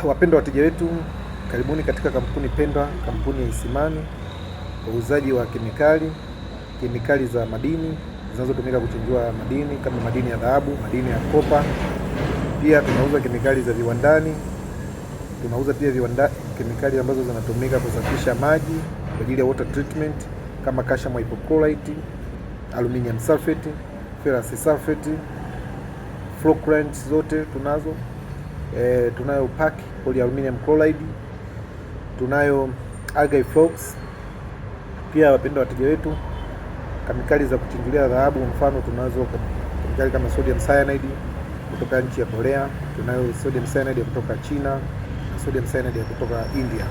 Wapendwa wateja wetu, karibuni katika kampuni pendwa, kampuni ya Isimani, wauzaji wa kemikali za madini zinazotumika kuchenjua madini kama madini ya dhahabu, madini ya kopa. Pia tunauza kemikali za viwandani. Tunauza pia kemikali ambazo zinatumika kusafisha maji kwa ajili ya water treatment kama calcium hypochlorite, aluminium sulfate, ferrous sulfate, flocculant zote tunazo. Tunayo PAC polyaluminium chloride, tunayo algae flux. Pia wapenda wateja wetu, kemikali za kuchenjulia dhahabu, mfano tunazo kemikali kama sodium cyanide kutoka nchi ya Korea, tunayo sodium cyanide kutoka China na sodium cyanide kutoka India.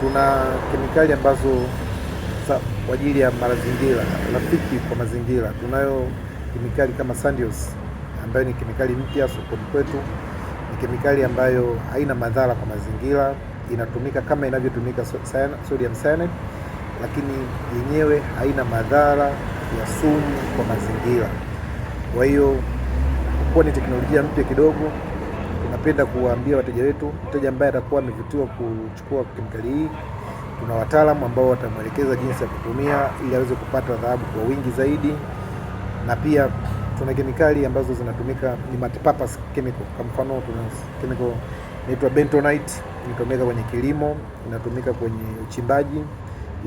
Tuna kemikali ambazo kwa ajili ya mazingira, rafiki kwa mazingira. Tunayo kemikali kama Sandios ambayo ni kemikali mpya sokoni kwetu. Ni kemikali ambayo haina madhara kwa mazingira, inatumika kama inavyotumika sodium cyanide, lakini yenyewe haina madhara ya sumu kwa mazingira. Kwa hiyo kwa ni teknolojia mpya kidogo, tunapenda kuwaambia wateja wetu, mteja ambaye atakuwa amevutiwa kuchukua kemikali hii, tuna wataalamu ambao watamwelekeza jinsi ya kutumia ili aweze kupata dhahabu kwa wingi zaidi. Na pia tuna kemikali ambazo zinatumika ni multipurpose chemical. Kwa mfano tuna chemical inaitwa bentonite, inatumika kwenye kilimo, inatumika kwenye uchimbaji,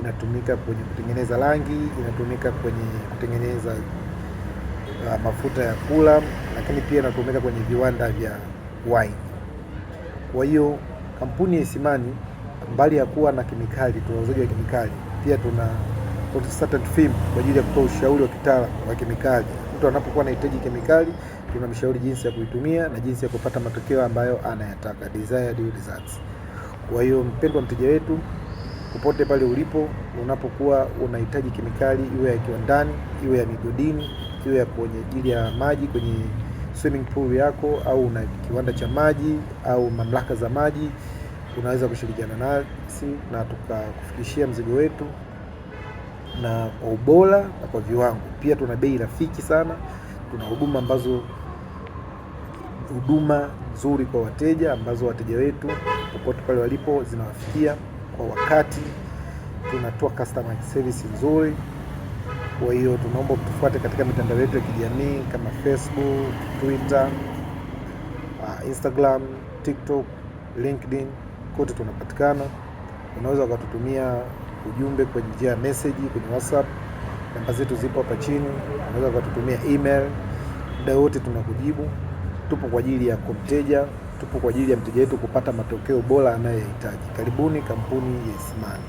inatumika kwenye kutengeneza rangi, inatumika kwenye kutengeneza mafuta ya kula, lakini pia inatumika kwenye viwanda vya wine. Kwa hiyo kampuni ya Isimani, mbali ya kuwa na kemikali, tunauzaji wa kemikali, pia tuna consultant firm kwa ajili ya kutoa ushauri wa kitaalamu wa kemikali. Mtu anapokuwa anahitaji kemikali, tunamshauri jinsi ya kuitumia na jinsi ya kupata matokeo ambayo anayataka, desired results. Kwa hiyo mpendwa mteja wetu, popote pale ulipo, unapokuwa unahitaji kemikali, iwe ya kiwandani, iwe ya migodini, iwe ya kwenye ajili ya maji kwenye swimming pool yako, au una kiwanda cha maji au mamlaka za maji, unaweza kushirikiana nasi na tukakufikishia mzigo wetu na kwa ubora na kwa viwango. Pia tuna bei rafiki sana. Tuna huduma nzuri kwa wateja ambazo wateja wetu popote pale walipo zinawafikia kwa wakati. Tunatoa customer service nzuri. Kwa hiyo tunaomba mtufuate katika mitandao yetu ya kijamii kama Facebook, Twitter, Instagram, TikTok, LinkedIn, kote tunapatikana. Unaweza ukatutumia ujumbe kwa njia ya message kwenye WhatsApp, namba zetu zipo hapa chini. Unaweza ukatutumia email, muda wote tunakujibu. Tupo kwa ajili ya mteja, tupo kwa ajili ya mteja wetu kupata matokeo bora anayohitaji. Karibuni kampuni ya Isimani.